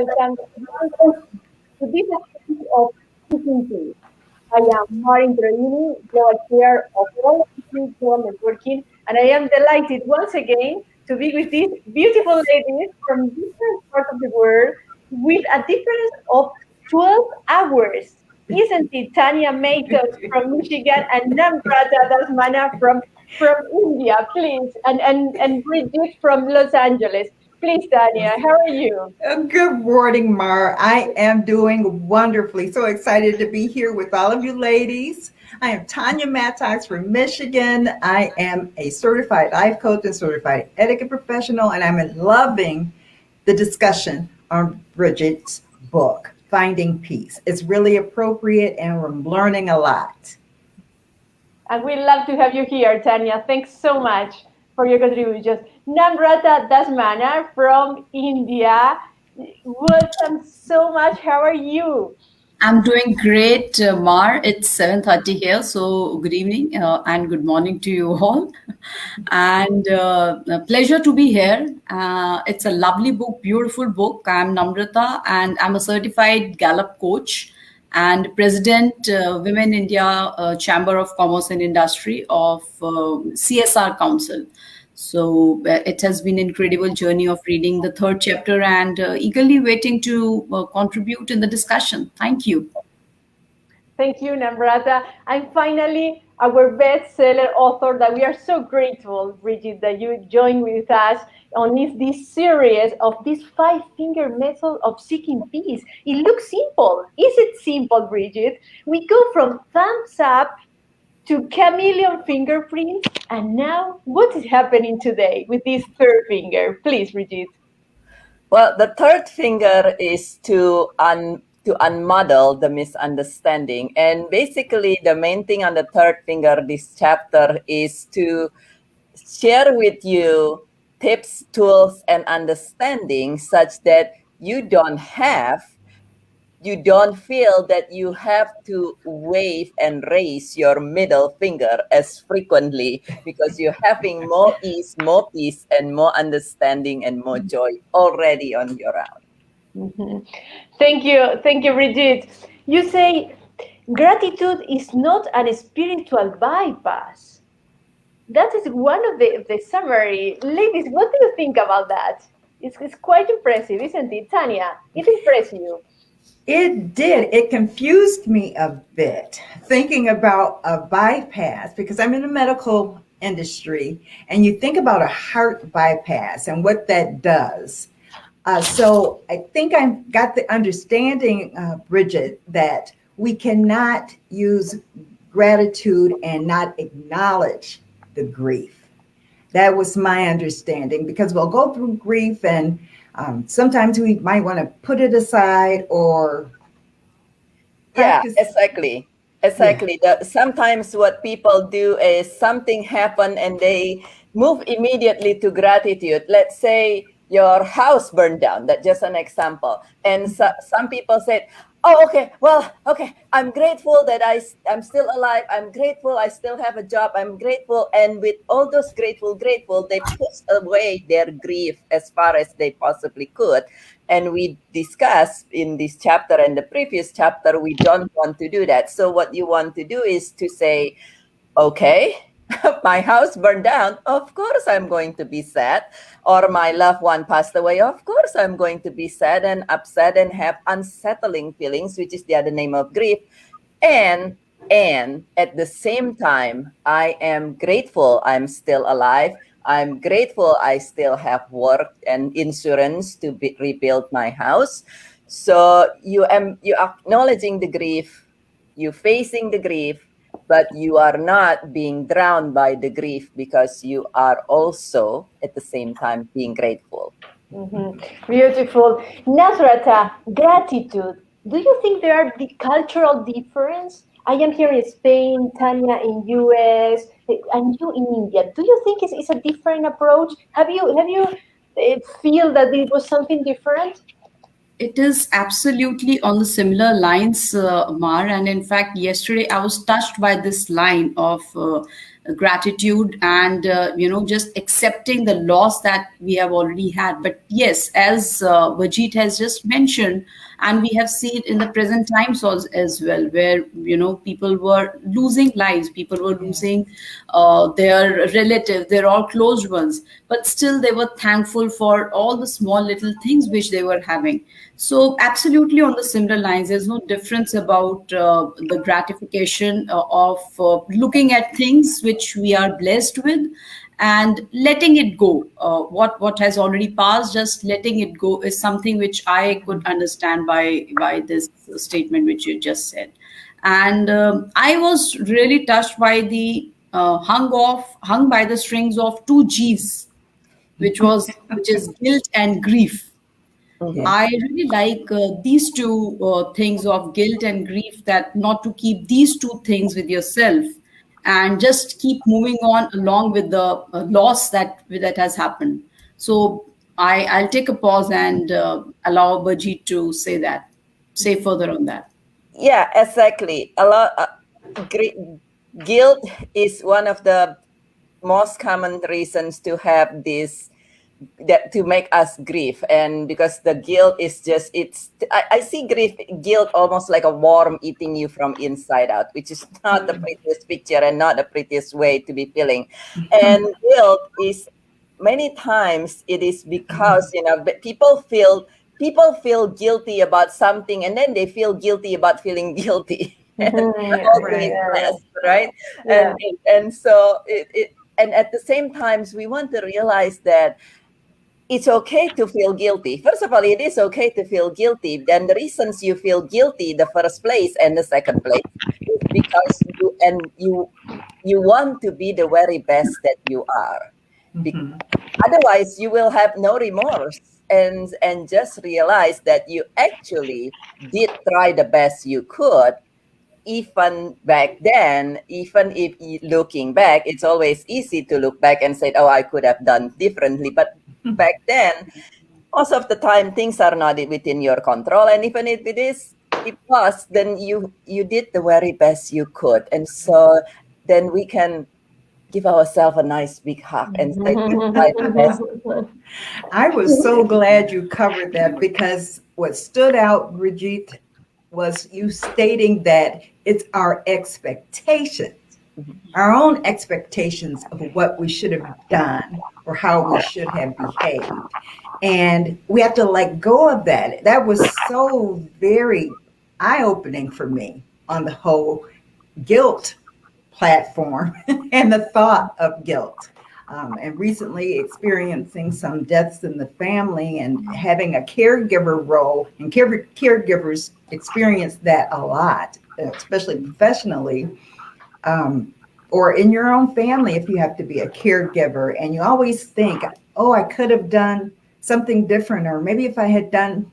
welcome to this episode of Speaking Peace. I am Marin Troini, Global Chair of All Global Networking, and I am delighted once again to be with these beautiful ladies from different parts of the world with a difference of 12 hours. Isn't it Tanya Matos from Michigan and Namrata Dasmana from India, please, and Bridget from Los Angeles. Please, Tanya, how are you? Good morning, Mar. I am doing wonderfully. So excited to be here with all of you ladies. I am Tanya Mattox from Michigan. I am a certified life coach and certified etiquette professional, and I'm loving the discussion on Bridget's book, Finding Peace. It's really appropriate, and we're learning a lot. And we love to have you here, Tanya. Thanks so much for your contributions. Namrata Dasmana from India. Welcome so much. How are you? I'm doing great, Mar. It's 7:30 here, so good evening and good morning to you all. And a pleasure to be here. It's a lovely book, beautiful book. I'm Namrata, and I'm a certified Gallup coach and President, Women India Chamber of Commerce and Industry of CSR Council. So it has been an incredible journey of reading the third chapter and eagerly waiting to contribute in the discussion. Thank you. Thank you, Namrata. And finally, our bestseller author that we are so grateful, Bridget, that you joined with us on this series of this five-finger method of seeking peace. It looks simple. Is it simple, Bridget? We go from thumbs up to chameleon fingerprints, and now what is happening today with this third finger? Please, Bridget. Well, the third finger is to unmuddle the misunderstanding. And basically, the main thing on the third finger, this chapter, is to share with you tips, tools, and understanding such that you don't feel that you have to wave and raise your middle finger as frequently because you're having more ease, more peace, and more understanding and more joy already on your own. Mm-hmm. Thank you, Bridget. You say gratitude is not a spiritual bypass. That is one of the summary. Ladies, what do you think about that? It's quite impressive, isn't it, Tanya? It impressed you. It did. It confused me a bit thinking about a bypass because I'm in the medical industry and you think about a heart bypass and what that does. So I think I got the understanding, Bridget, that we cannot use gratitude and not acknowledge the grief. That was my understanding because we'll go through grief and sometimes we might want to put it aside or practice. Yeah, exactly. Sometimes what people do is something happen and they move immediately to gratitude. Let's say your house burned down. That's just an example. And some people said, oh, okay, I'm grateful that I'm still alive. I'm grateful I still have a job. I'm grateful. And with all those grateful, they push away their grief as far as they possibly could. And we discussed in this chapter and the previous chapter, we don't want to do that. So what you want to do is to say, okay, my house burned down. Of course, I'm going to be sad. Or my loved one passed away. Of course, I'm going to be sad and upset and have unsettling feelings, which is the other name of grief. And at the same time, I am grateful I'm still alive. I'm grateful I still have work and insurance to rebuild my house. So you acknowledging the grief, you facing the grief, but you are not being drowned by the grief because you are also at the same time being grateful. Mm-hmm. Beautiful. Nasrata, gratitude. Do you think there are the cultural difference? I am here in Spain, Tanya in US, and you in India. Do you think it's a different approach? Have you feel that it was something different? It is absolutely on the similar lines, Mar. And in fact, yesterday I was touched by this line of gratitude and just accepting the loss that we have already had. But yes, as Vajit has just mentioned, and we have seen in the present times as well, where people were losing lives, people were losing their relatives, their all close ones, but still they were thankful for all the small little things which they were having. So absolutely on the similar lines, there's no difference about the gratification of looking at things which we are blessed with and letting it go. What has already passed, just letting it go is something which I could understand by this statement which you just said. And I was really touched by the hung by the strings of two G's, which is guilt and grief. Mhm. I really like these two things of guilt and grief, that not to keep these two things with yourself and just keep moving on along with the loss that has happened. So I'll take a pause and allow Bajit to say further on that. Yeah, exactly. A lot. Guilt is one of the most common reasons to have this, that to make us grieve. And because the guilt is just, I see guilt almost like a worm eating you from inside out, which is not the prettiest picture and not the prettiest way to be feeling. And guilt is, many times it is because people feel guilty about something, and then they feel guilty about feeling guilty. Right? Yeah. And so and at the same times, we want to realize that it's okay to feel guilty. First of all, it is okay to feel guilty. Then the reasons you feel guilty, the first place and the second place, is because you want to be the very best that you are. Otherwise, you will have no remorse and just realize that you actually did try the best you could. Even back then, even if looking back, it's always easy to look back and say, oh, I could have done differently. But back then, most of the time, things are not within your control. And even if it was, then you did the very best you could. And so then we can give ourselves a nice big hug and say, I was so glad you covered that, because what stood out, Brigitte, was you stating that it's our expectations, our own expectations of what we should have done or how we should have behaved. And we have to let go of that. That was so very eye-opening for me on the whole guilt platform and the thought of guilt. And recently experiencing some deaths in the family and having a caregiver role, and caregivers experience that a lot, especially professionally, or in your own family if you have to be a caregiver, and you always think, oh, I could have done something different, or maybe if I had done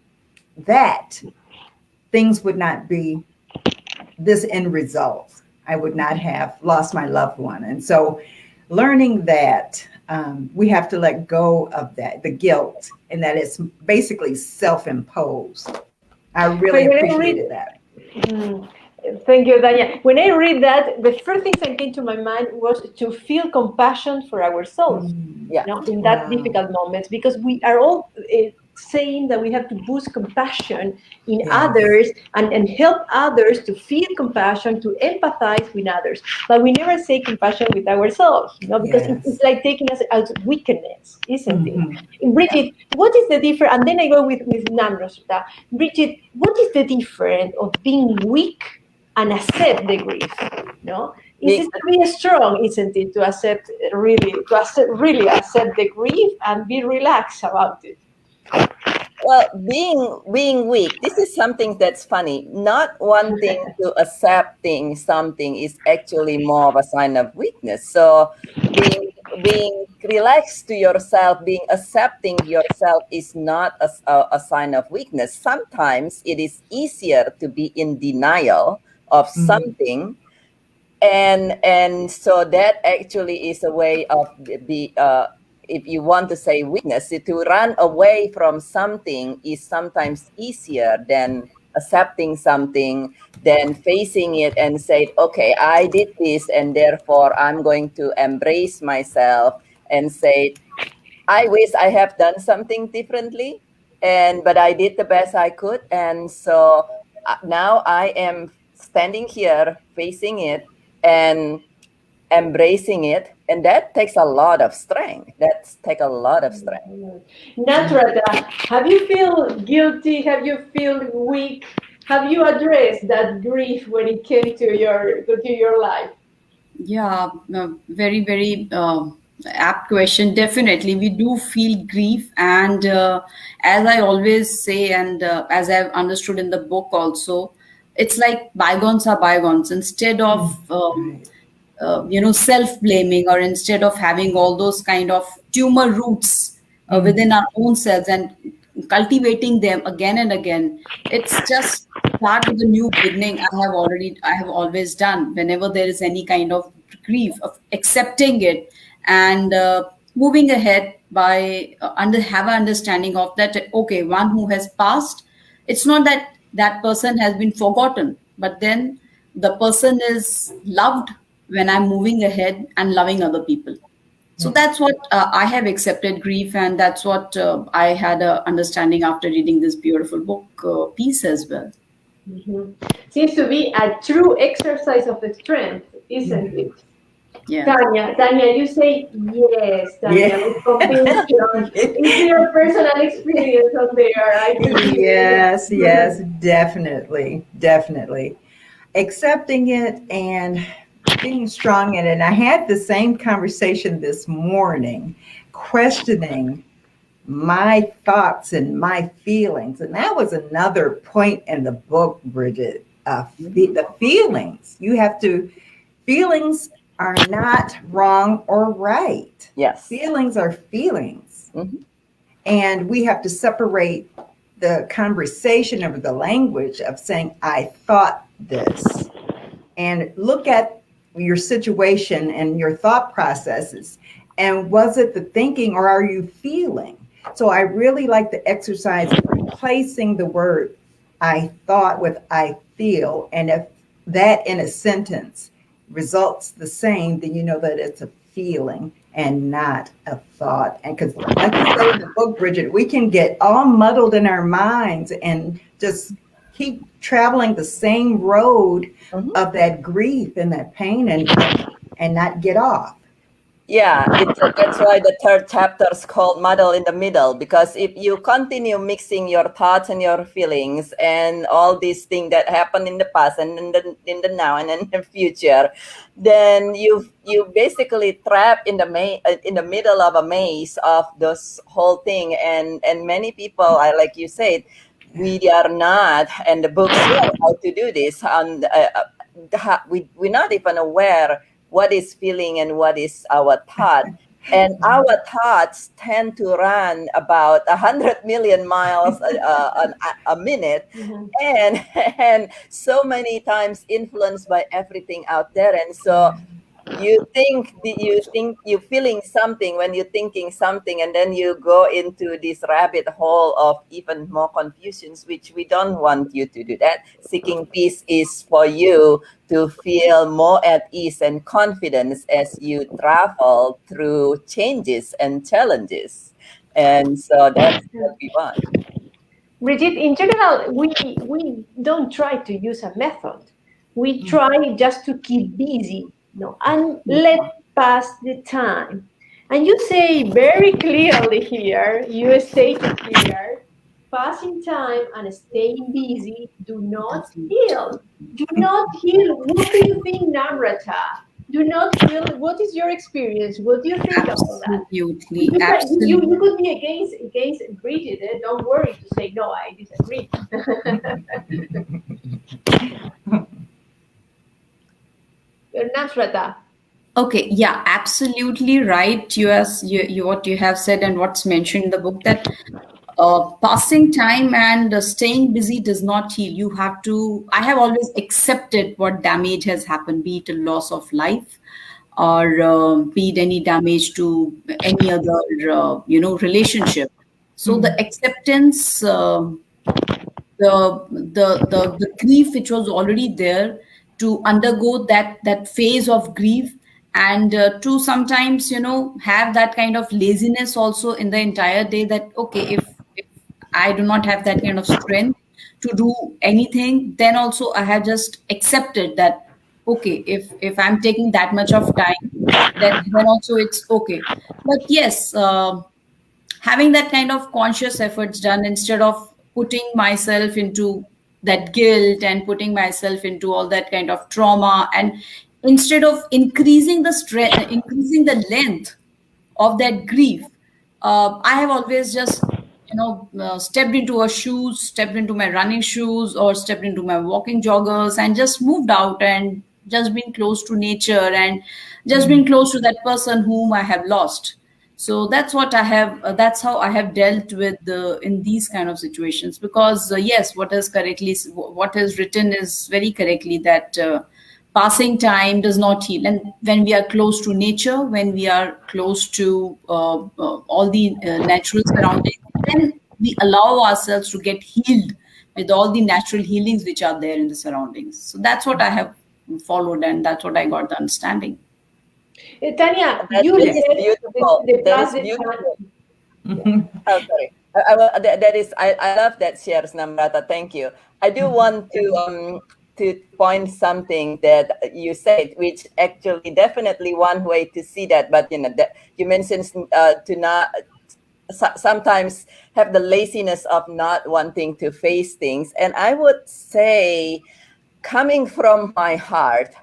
that, things would not be this end result. I would not have lost my loved one. And so learning that we have to let go of that, the guilt, and that it's basically self-imposed. I really appreciated that. Thank you, Dania. When I read that, the first thing that came to my mind was to feel compassion for ourselves, in that difficult moments, because we are all saying that we have to boost compassion in others and help others to feel compassion, to empathize with others. But we never say compassion with ourselves, because it's like taking us as weakness, isn't it? Brigitte, what is the difference? And then I go with Nan Rosita. Brigitte, what is the difference of being weak and accept the grief? It's really strong, isn't it, to accept really accept the grief and be relaxed about it. Well, being weak, this is something that's funny. Not wanting to accepting something is actually more of a sign of weakness. So being relaxed to yourself, being accepting yourself is not a sign of weakness. Sometimes it is easier to be in denial of something, and so that actually is a way of if you want to say weakness, to run away from something is sometimes easier than accepting something, then facing it and say, okay, I did this, and therefore I'm going to embrace myself and say, I wish I have done something differently, but I did the best I could, and so now I am standing here facing it and embracing it, and that takes a lot of strength. Natrata, have you feel guilty? Have you feel weak? Have you addressed that grief when it came to your life? Yeah, very, very apt question. Definitely, we do feel grief. And as I always say, and as I've understood in the book also, it's like bygones are bygones. Instead of, self-blaming, or instead of having all those kind of tumor roots within our own selves and cultivating them again and again, it's just start with a new beginning. I have always done whenever there is any kind of grief, of accepting it and moving ahead by have an understanding of that. Okay, one who has passed, it's not that that person has been forgotten, but then the person is loved when I'm moving ahead and loving other people. So that's what I have accepted grief, and that's what I had a understanding after reading this beautiful book piece as well. Seems to be a true exercise of strength, isn't it? Yeah. Tanya, you say yes, Tanya, with conviction. It's your personal experience on there. I believe. Yes, definitely. Accepting it and being strong in it. And I had the same conversation this morning, questioning my thoughts and my feelings. And that was another point in the book, Bridget. The feelings. Feelings are not wrong or right. Yes. Feelings are feelings. Mm-hmm. And we have to separate the conversation of the language of saying, I thought this, and look at your situation and your thought processes. And was it the thinking, or are you feeling? So I really like the exercise of replacing the word I thought with I feel. And if that in a sentence results the same, then you know that it's a feeling and not a thought. And because, like you say in the book, Bridget, we can get all muddled in our minds and just keep traveling the same road of that grief and that pain and not get off. Yeah, that's why the third chapter is called Muddle in the Middle, because if you continue mixing your thoughts and your feelings and all these things that happen in the past and in the now and in the future, then you basically trap in the middle of a maze of this whole thing. And many people, like you said, we are not, and the books show how to do this. We're not even aware what is feeling and what is our thought. And our thoughts tend to run about 100 million miles a minute, and so many times influenced by everything out there. And so you think you're feeling something when you're thinking something, and then you go into this rabbit hole of even more confusions, which we don't want you to do that. Seeking peace is for you to feel more at ease and confidence as you travel through changes and challenges. And so that's what we want. Bridget, in general, we don't try to use a method. We try just to keep busy, and let pass the time. And you say very clearly here, you stated here, passing time and staying busy do not heal. Do not heal. What do you think, Namrata? Do not heal. What is your experience? What do you think about that? Absolutely. You could be against Bridget. Don't worry to say, no, I disagree. Namrata. Okay, yeah, absolutely right. You what you have said and what's mentioned in the book, that passing time and staying busy does not heal. You have to. I have always accepted what damage has happened, be it a loss of life, or be it any damage to any other relationship. So the acceptance the grief which was already there, to undergo that phase of grief, and to sometimes, have that kind of laziness also in the entire day, that okay, if I do not have that kind of strength to do anything, then also I have just accepted that okay, if I'm taking that much of time, then also it's okay. But yes, having that kind of conscious efforts done, instead of putting myself into that guilt and putting myself into all that kind of trauma, and instead of increasing the stress, increasing the length of that grief, I have always just stepped into a shoes, stepped into my running shoes, or stepped into my walking joggers, and just moved out and just been close to nature, and just been close to that person whom I have lost. So that's what I have, that's how I have dealt with the in these kind of situations. Because yes, what is written is very correctly, that passing time does not heal. And when we are close to nature, when we are close to all the natural surroundings, then we allow ourselves to get healed with all the natural healings which are there in the surroundings. So that's what I have followed, and that's what I got the understanding. Tanya, That you is said beautiful. the That is past beautiful. Mhm. Oh, sorry. That is, I love that shares, Namrata. Thank you. I do want to point something that you said, which actually definitely one way to see that. But that you mentioned to not sometimes have the laziness of not wanting to face things, and I would say, coming from my heart,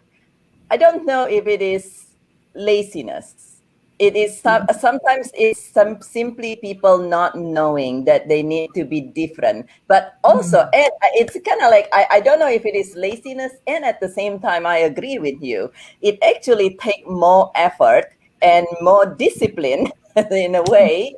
I don't know if it is laziness. It is sometimes it's simply people not knowing that they need to be different. But also, and it's kind of like, I don't know if it is laziness, and at the same time, I agree with you. It actually take more effort and more discipline in a way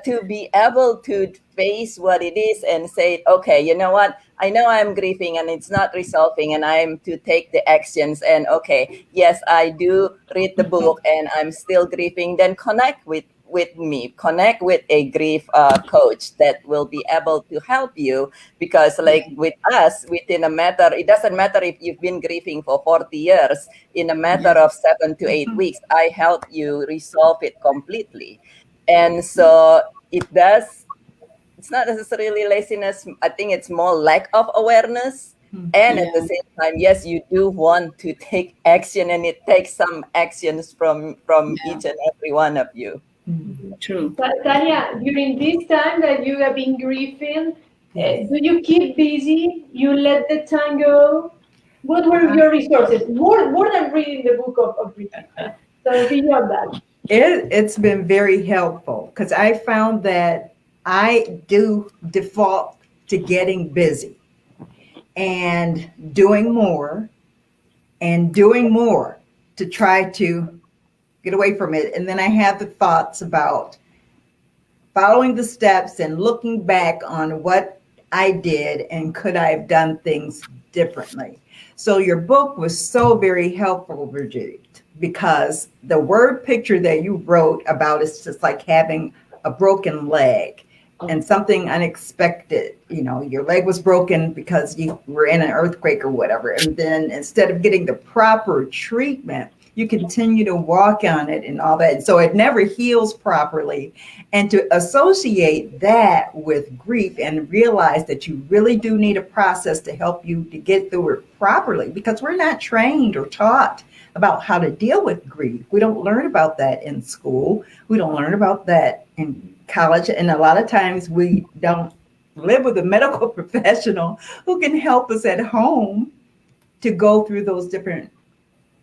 to be able to face what it is and say, okay, you know what? I know I'm grieving and it's not resolving, and I'm to take the actions. And okay, yes, I do read the book and I'm still grieving. Then connect with me, connect with a grief coach that will be able to help you. Because like with us, within a matter, it doesn't matter if you've been grieving for 40 years, in a matter of 7 to 8 weeks, I help you resolve it completely. And so it does, it's not necessarily laziness. I think it's more lack of awareness. And at the Yeah, same time, yes, you do want to take action, and it takes some actions from yeah, each and every one of you. true. Tanya, during this time that you have been grieving, Yes. do you keep busy? You let the time go? What were Uh, your resources? More than reading the book of grieving. So beyond that. it's been very helpful because I found that I do default to getting busy and doing more to try to get away from it. And then I have the thoughts about following the steps and looking back on what I did and could I have done things differently. So your book was so very helpful, Brigitte, because the word picture that you wrote about is just like having a broken leg and something unexpected. You know, your leg was broken because you were in an earthquake or whatever. And then instead of getting the proper treatment, you continue to walk on it and all that. So it never heals properly. And to associate that with grief and realize that you really do need a process to help you to get through it properly, because we're not trained or taught about how to deal with grief. We don't learn about that in school. We don't learn about that in college. And a lot of times we don't live with a medical professional who can help us at home to go through those different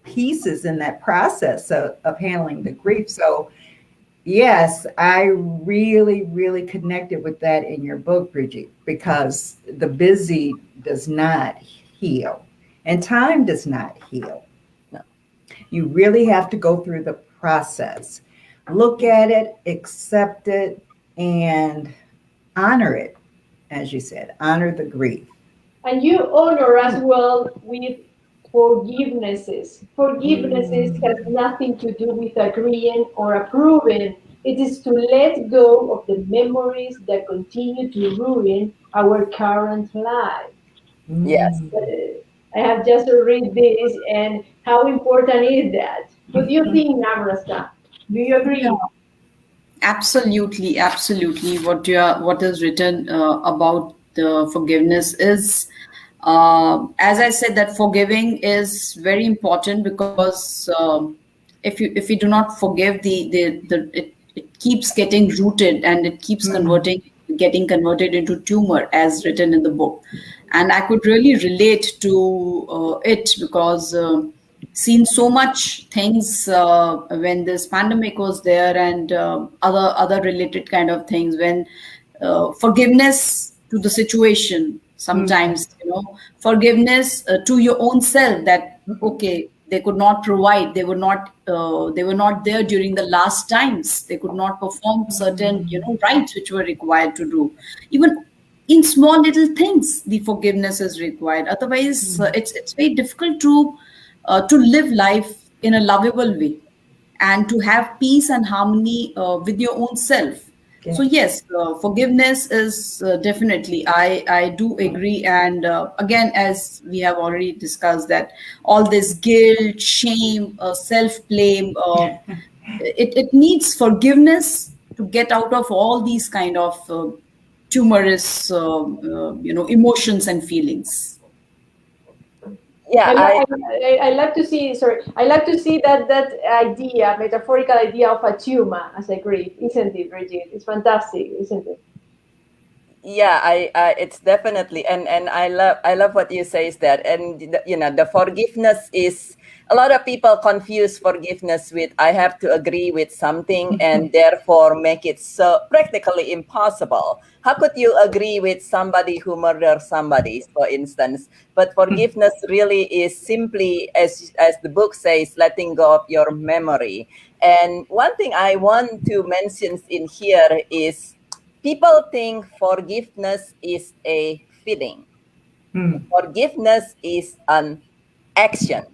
pieces in that process of handling the grief. So yes, I really, really connected with that in your book, Bridget, because the busy does not heal and time does not heal. No. You really have to go through the process, look at it, accept it, and honor it. As you said, honor the grief. And you honor as well with forgivenesses. Forgivenesses has nothing to do with agreeing or approving. It is to let go of the memories that continue to ruin our current life. Yes. I have just read this, and how important is that? What do you think, Namrata? Do you Yeah. agree? Absolutely, absolutely. What is written about the forgiveness is, as I said, that forgiving is very important because if you do not forgive, it keeps getting rooted and it keeps getting converted into tumor, as written in the book. And I could really relate to it because. Seen so much things when this pandemic was there and other related kind of things when forgiveness to the situation sometimes, forgiveness to your own self, that okay, they could not provide, they were not there during the last times, they could not perform certain rights which were required to do. Even in small little things the forgiveness is required, otherwise it's very difficult to live life in a lovable way and to have peace and harmony with your own self. So Yes. yes, forgiveness is definitely, I do agree. And again, as we have already discussed, that all this guilt, shame, self blame, it needs forgiveness to get out of all these kind of tumorous emotions and feelings. Yeah, I like to see. Sorry, I like to see that idea, metaphorical idea of a tumor as a grief, isn't it, Brigitte? It's fantastic, isn't it? yeah, it's definitely, and I love what you say is that, and the forgiveness is, a lot of people confuse forgiveness with I have to agree with something and therefore make it so practically impossible. How could you agree with somebody who murders somebody, for instance? But forgiveness really is simply, as the book says, letting go of your memory. And one thing I want to mention in here is, people think forgiveness is a feeling. Forgiveness is an action.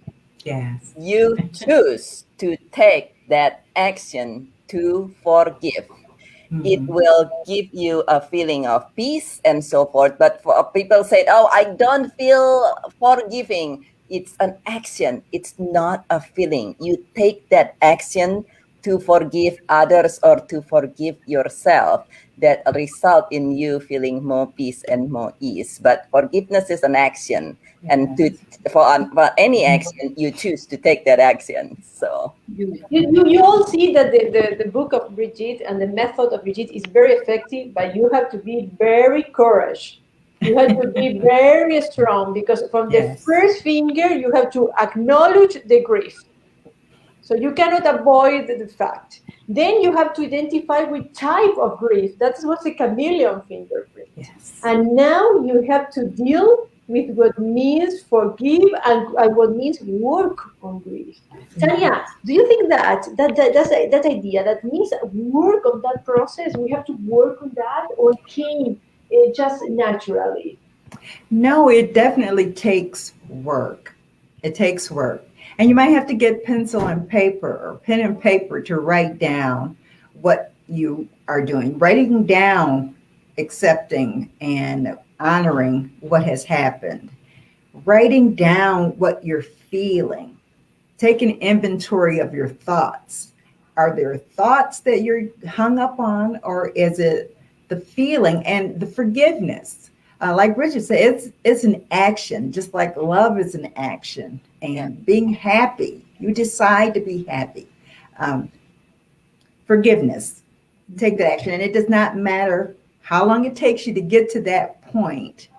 Yes. You choose to take that action to forgive. It will give you a feeling of peace and so forth. But for people say, "Oh, I don't feel forgiving." It's an action. It's not a feeling. You take that action to forgive others or to forgive yourself, that result in you feeling more peace and more ease. But forgiveness is an action, and for any action, you choose to take that action. So You all see that the book of Brigitte and the method of Brigitte is very effective, but you have to be very courage. You have to be very strong, because from the Yes. first finger you have to acknowledge the grief. So you cannot avoid the fact. Then you have to identify which type of grief. That's what's a chameleon fingerprint. Yes. And now you have to deal with what means forgive and what means work on grief. Tanya, do you think that idea that means work on that process? We have to work on that, or came just naturally? No, it definitely takes work. It takes work. And you might have to get pencil and paper or pen and paper to write down what you are doing. Writing down, accepting and honoring what has happened. Writing down what you're feeling. Take an inventory of your thoughts. Are there thoughts that you're hung up on, or is it the feeling and the forgiveness? Like Richard said, it's an action, just like love is an action, and being happy. You decide to be happy. Forgiveness, take that action, and it does not matter how long it takes you to get to that point.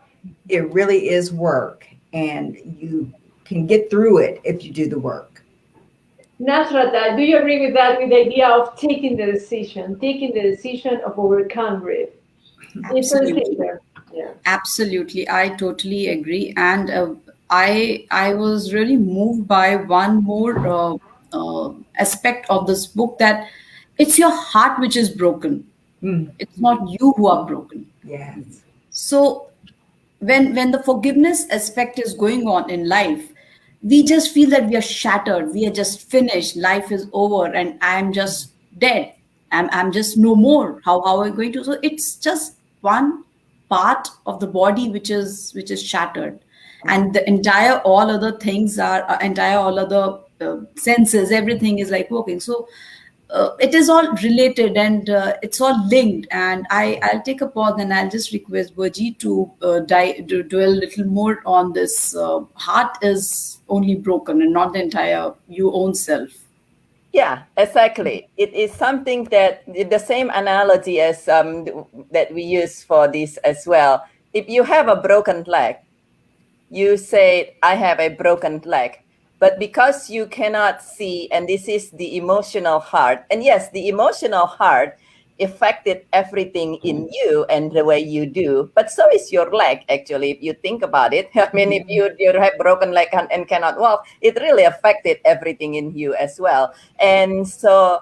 It really is work, and you can get through it if you do the work. Nasrata, do you agree with that, with the idea of taking the decision of overcome grief? Absolutely. Yeah. Absolutely, I totally agree. And I was really moved by one more aspect of this book, that it's your heart which is broken. It's not you who are broken. Yes. So when the forgiveness aspect is going on in life, we just feel that we are shattered, we are just finished, life is over, and I am just dead. I'm just no more. How am I going to? So it's just one part of the body which is shattered, and the entire all other things are entire all other senses, everything is like working. So it is all related, and it's all linked. And I'll take a pause, and I'll just request Burji to dwell a little more on this. Heart is only broken and not the entire you own self. Yeah, exactly. It is something that the same analogy as that we use for this as well. If you have a broken leg, you say, I have a broken leg. But because you cannot see, and this is the emotional heart, and yes, the emotional heart affected everything in you and the way you do, but so is your leg, actually, if you think about it. I mean, if you have broken leg and cannot walk, it really affected everything in you as well. And so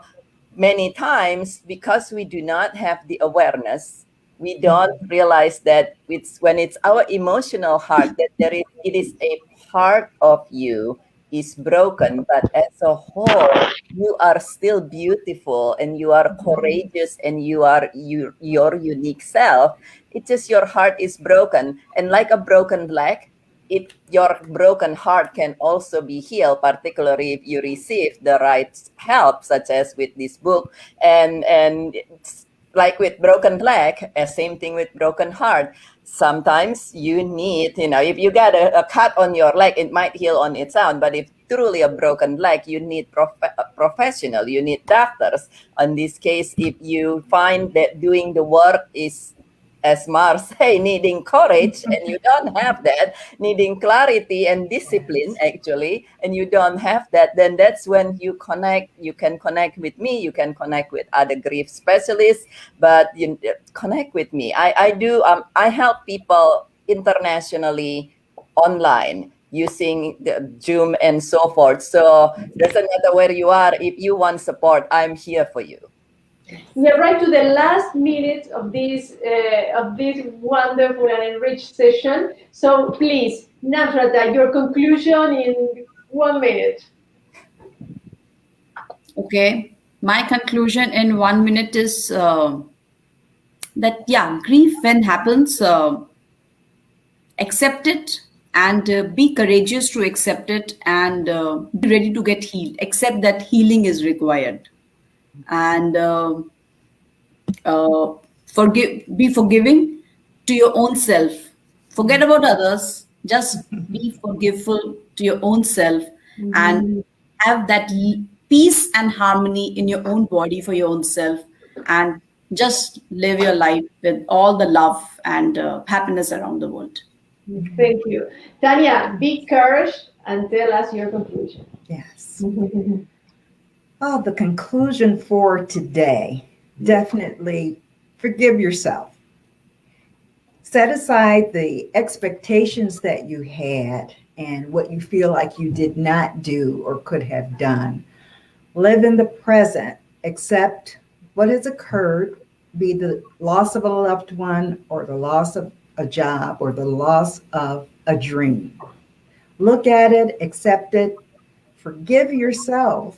many times, because we do not have the awareness, we don't realize that when it's our emotional heart that it is a part of you is broken, but as a whole, you are still beautiful and you are courageous and you are your unique self. It's just your heart is broken, and like a broken leg, your broken heart can also be healed, particularly if you receive the right help, such as with this book. And it's like with broken leg, same thing with broken heart. Sometimes you need, if you got a cut on your leg, it might heal on its own. But if truly a broken leg, you need a professional, you need doctors. In this case, if you find that doing the work is, as Mar say, needing courage, and you don't have that, needing clarity and discipline, actually, and you don't have that, then that's when you can connect with me, you can connect with other grief specialists, but you connect with me. I help people internationally online using the Zoom and so forth. So there's another where you are. If you want support, I'm here for you. We are right to the last minute of this wonderful and enriched session. So please, Nafrata, your conclusion in 1 minute. Okay, my conclusion in 1 minute is that grief when happens, accept it, and be courageous to accept it, and be ready to get healed. Accept that healing is required, and be forgiving to your own self. Forget about others. Just be forgiveful to your own self, and have that peace and harmony in your own body for your own self, and just live your life with all the love and happiness around the world. Thank you. Tanya, be courage and tell us your conclusion. Yes. Oh, the conclusion for today, definitely forgive yourself. Set aside the expectations that you had and what you feel like you did not do or could have done. Live in the present. Accept what has occurred, be the loss of a loved one or the loss of a job or the loss of a dream. Look at it, accept it, forgive yourself.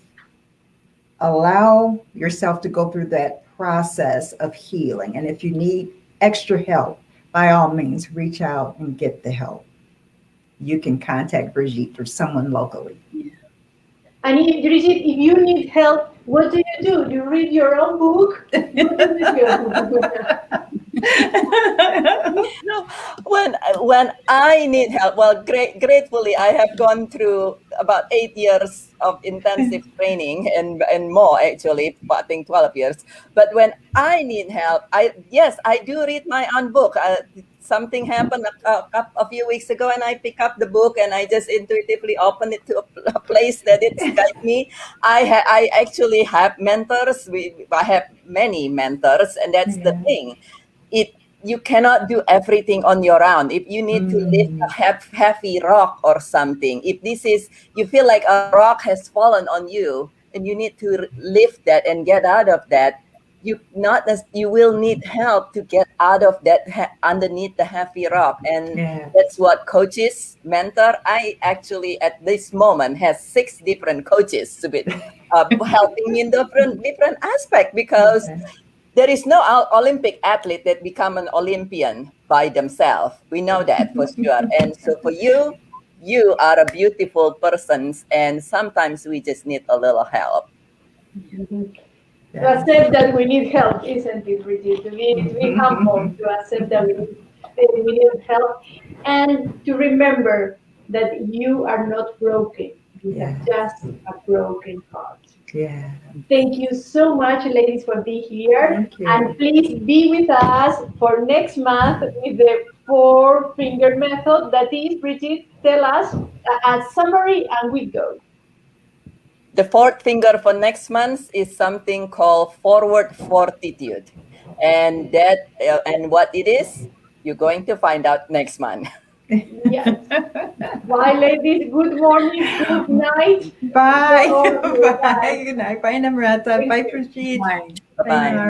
Allow yourself to go through that process of healing. And if you need extra help, by all means, reach out and get the help. You can contact Brigitte or someone locally. And Brigitte, if you need help, what do? You read your own book? No, when I need help, well, gratefully, I have gone through about 8 years of intensive training and more, actually, I think 12 years. But when I need help, I do read my own book. Something happened a few weeks ago, and I pick up the book and I just intuitively open it to a place that it guides me. I actually have mentors. I have many mentors, and that's the thing. You cannot do everything on your own. If you need to lift a heavy rock or something, if you feel like a rock has fallen on you and you need to lift that and get out of that, you will need help to get out of that underneath the heavy rock. And Yeah. that's what coaches mentor. I actually at this moment has 6 different coaches to be helping me in different aspect, because Okay. there is no Olympic athlete that become an Olympian by themselves. We know that for sure. And so for you, you are a beautiful person, and sometimes we just need a little help. To accept that we need help, isn't it, Bridget? To be humble, to accept that we need help, and to remember that you are not broken. You have just a broken heart. Yeah. Thank you so much, ladies, for being here. Thank you. And please be with us for next month with the 4-finger method. That is, Bridget, tell us a summary and we go. The 4th finger for next month is something called forward fortitude. And that and what it is, you're going to find out next month. Yes. Bye, ladies. Good morning. Good night. Bye. Bye. Bye. Good night. Bye, Namrata. Bye, Prashid. Bye. Bye-bye.